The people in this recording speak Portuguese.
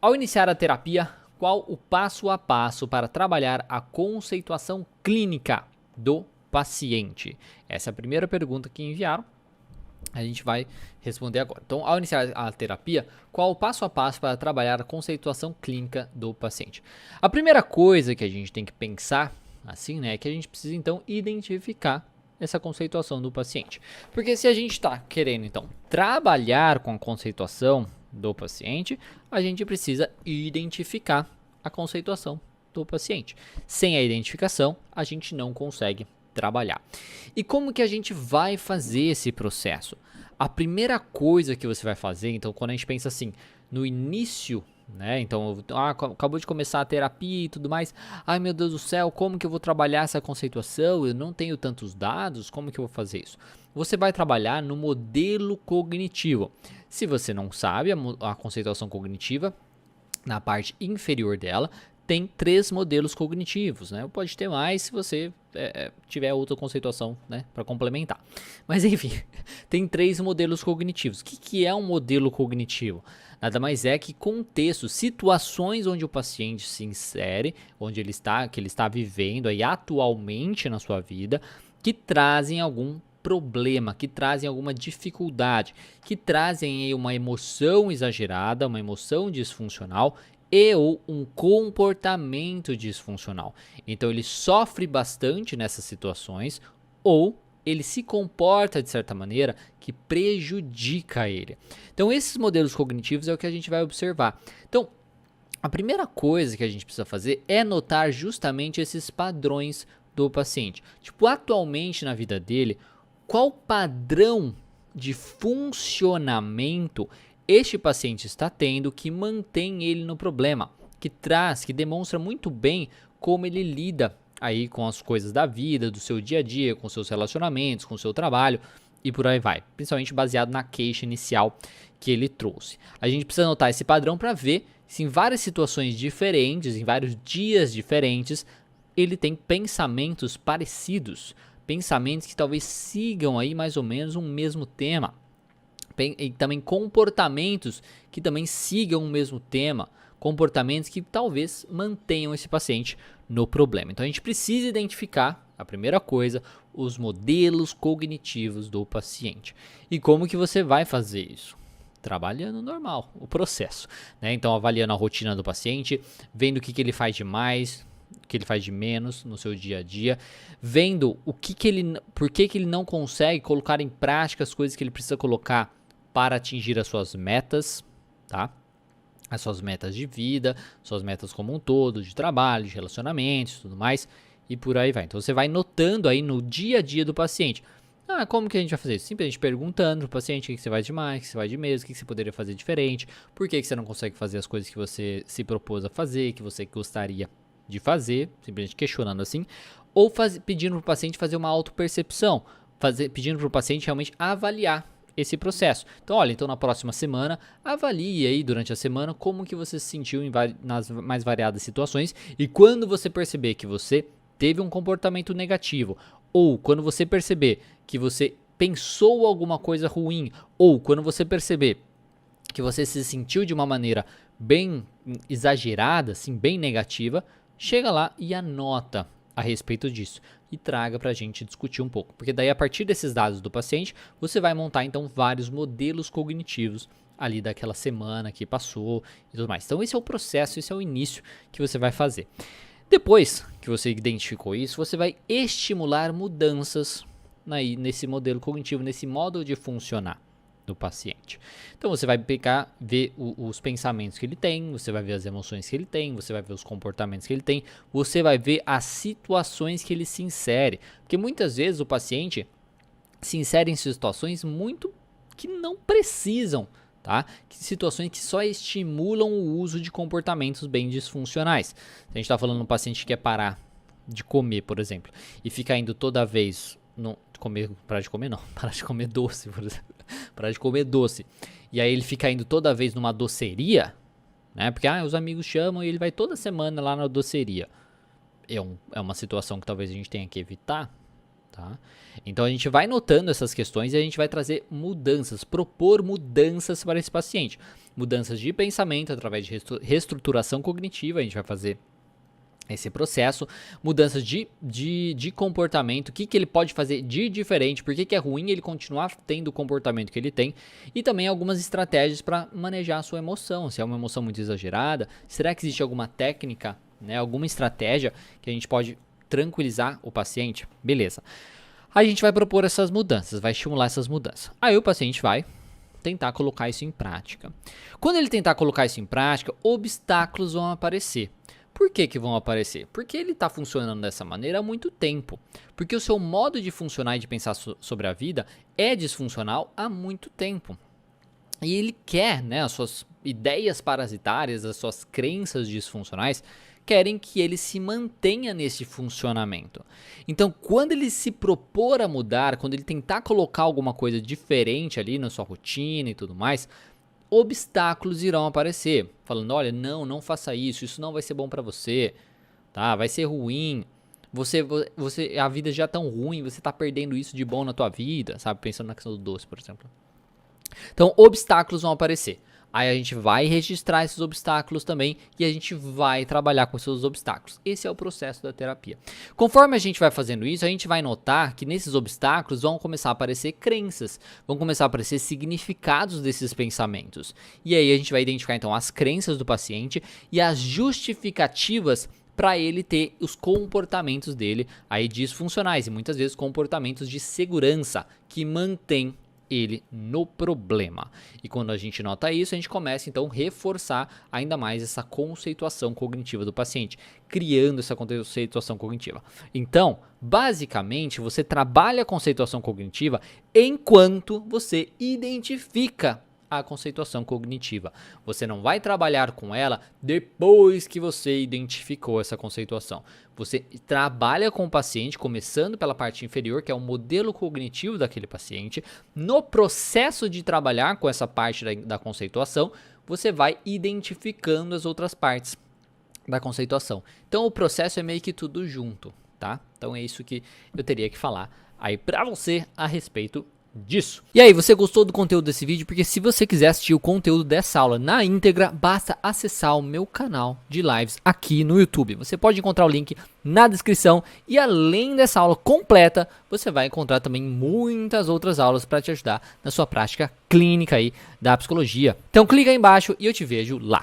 Ao iniciar a terapia, qual o passo a passo para trabalhar a conceituação clínica do paciente? Essa é a primeira pergunta que enviaram. A gente vai responder agora. Então, ao iniciar a terapia, qual o passo a passo para trabalhar a conceituação clínica do paciente? A primeira coisa que a gente tem que pensar, assim, né, é que a gente precisa, então, identificar essa conceituação do paciente. Porque se a gente está querendo, então, trabalhar com a conceituação do paciente, a gente precisa identificar a conceituação do paciente. Sem a identificação, a gente não consegue trabalhar. E como que a gente vai fazer esse processo? A primeira coisa que você vai fazer, então, quando a gente pensa assim, no início, né? Então, acabou de começar a terapia e tudo mais. Ai, meu Deus do céu, como que eu vou trabalhar essa conceituação? Eu não tenho tantos dados, como que eu vou fazer isso? Você vai trabalhar no modelo cognitivo. Se você não sabe, a conceituação cognitiva, na parte inferior dela, tem 3 modelos cognitivos, né? Pode ter mais se você tiver outra conceituação, né, para complementar. Mas enfim, tem 3 modelos cognitivos. O que é um modelo cognitivo? Nada mais é que contextos, situações onde o paciente se insere, que ele está vivendo aí atualmente na sua vida, que trazem algum problema, que trazem alguma dificuldade, que trazem aí uma emoção exagerada, uma emoção disfuncional ou um comportamento disfuncional. Então ele sofre bastante nessas situações ou ele se comporta de certa maneira que prejudica ele. Então esses modelos cognitivos é o que a gente vai observar. Então a primeira coisa que a gente precisa fazer é notar justamente esses padrões do paciente. Tipo, atualmente na vida dele, qual padrão de funcionamento este paciente está tendo que mantém ele no problema, que demonstra muito bem como ele lida aí com as coisas da vida, do seu dia a dia, com seus relacionamentos, com o seu trabalho e por aí vai, principalmente baseado na queixa inicial que ele trouxe. A gente precisa notar esse padrão para ver se em várias situações diferentes, em vários dias diferentes, ele tem pensamentos parecidos, pensamentos que talvez sigam aí mais ou menos um mesmo tema. E também comportamentos que também sigam o mesmo tema, comportamentos que talvez mantenham esse paciente no problema. Então a gente precisa identificar, a primeira coisa, os modelos cognitivos do paciente. E como que você vai fazer isso? Trabalhando normal, o processo, né? Então avaliando a rotina do paciente, vendo o que ele faz de mais, o que ele faz de menos no seu dia a dia, vendo por que ele não consegue colocar em prática as coisas que ele precisa colocar para atingir as suas metas, tá? As suas metas de vida, suas metas como um todo, de trabalho, de relacionamentos, tudo mais, e por aí vai. Então você vai notando aí no dia a dia do paciente. Como que a gente vai fazer isso? Simplesmente perguntando pro paciente o que você vai de mais, o que você vai de menos, o que você poderia fazer diferente, por que você não consegue fazer as coisas que você se propôs a fazer, que você gostaria de fazer, simplesmente questionando assim, ou pedindo pro paciente fazer uma autopercepção, pedindo pro paciente realmente avaliar esse processo. Então, olha, na próxima semana, avalie aí durante a semana como que você se sentiu nas mais variadas situações e quando você perceber que você teve um comportamento negativo ou quando você perceber que você pensou alguma coisa ruim ou quando você perceber que você se sentiu de uma maneira bem exagerada, assim, bem negativa, chega lá e anota a respeito disso e traga para a gente discutir um pouco, porque daí a partir desses dados do paciente você vai montar então vários modelos cognitivos ali daquela semana que passou e tudo mais. Então esse é o processo, esse é o início que você vai fazer. Depois que você identificou isso, você vai estimular mudanças nesse modelo cognitivo, nesse modo de funcionar do paciente. Então você vai ver os pensamentos que ele tem, você vai ver as emoções que ele tem, você vai ver os comportamentos que ele tem, você vai ver as situações que ele se insere, porque muitas vezes o paciente se insere em situações muito que não precisam, tá? Situações que só estimulam o uso de comportamentos bem disfuncionais. Se a gente está falando de um paciente que quer parar de comer, por exemplo, e fica indo toda vez parar de comer doce, por exemplo. Parar de comer doce. E aí ele fica indo toda vez numa doceria, né? Porque os amigos chamam e ele vai toda semana lá na doceria. É uma situação que talvez a gente tenha que evitar, Tá? Então a gente vai notando essas questões e a gente vai trazer mudanças, propor mudanças para esse paciente. Mudanças de pensamento através de reestruturação cognitiva, a gente vai fazer esse processo, mudanças de comportamento, o que ele pode fazer de diferente, por que é ruim ele continuar tendo o comportamento que ele tem, e também algumas estratégias para manejar a sua emoção, se é uma emoção muito exagerada, será que existe alguma técnica, né, alguma estratégia que a gente pode tranquilizar o paciente? Beleza. A gente vai propor essas mudanças, vai estimular essas mudanças. Aí o paciente vai tentar colocar isso em prática. Quando ele tentar colocar isso em prática, obstáculos vão aparecer. Por que vão aparecer? Porque ele está funcionando dessa maneira há muito tempo. Porque o seu modo de funcionar e de pensar sobre a vida é disfuncional há muito tempo. E ele quer, né, as suas ideias parasitárias, as suas crenças disfuncionais, querem que ele se mantenha nesse funcionamento. Então, quando ele se propor a mudar, quando ele tentar colocar alguma coisa diferente ali na sua rotina e tudo mais, obstáculos irão aparecer, falando, olha, não faça isso, isso não vai ser bom para você, tá? Vai ser ruim, a vida já é tão ruim, você tá perdendo isso de bom na tua vida, sabe? Pensando na questão do doce, por exemplo. Então, obstáculos vão aparecer. Aí a gente vai registrar esses obstáculos também e a gente vai trabalhar com esses obstáculos. Esse é o processo da terapia. Conforme a gente vai fazendo isso, a gente vai notar que nesses obstáculos vão começar a aparecer crenças, vão começar a aparecer significados desses pensamentos. E aí a gente vai identificar então as crenças do paciente e as justificativas para ele ter os comportamentos dele aí disfuncionais e muitas vezes comportamentos de segurança que mantêm ele no problema. E quando a gente nota isso, a gente começa então a reforçar ainda mais essa conceituação cognitiva do paciente, criando essa conceituação cognitiva. Então, basicamente, você trabalha a conceituação cognitiva enquanto você identifica a conceituação cognitiva. Você não vai trabalhar com ela depois que você identificou essa conceituação. Você trabalha com o paciente, começando pela parte inferior, que é o modelo cognitivo daquele paciente. No processo de trabalhar com essa parte da conceituação, você vai identificando as outras partes da conceituação. Então, o processo é meio que tudo junto, tá? Então, é isso que eu teria que falar aí para você a respeito disso. E aí, você gostou do conteúdo desse vídeo? Porque se você quiser assistir o conteúdo dessa aula na íntegra, basta acessar o meu canal de lives aqui no YouTube. Você pode encontrar o link na descrição e além dessa aula completa, você vai encontrar também muitas outras aulas para te ajudar na sua prática clínica aí da psicologia. Então clica aí embaixo e eu te vejo lá.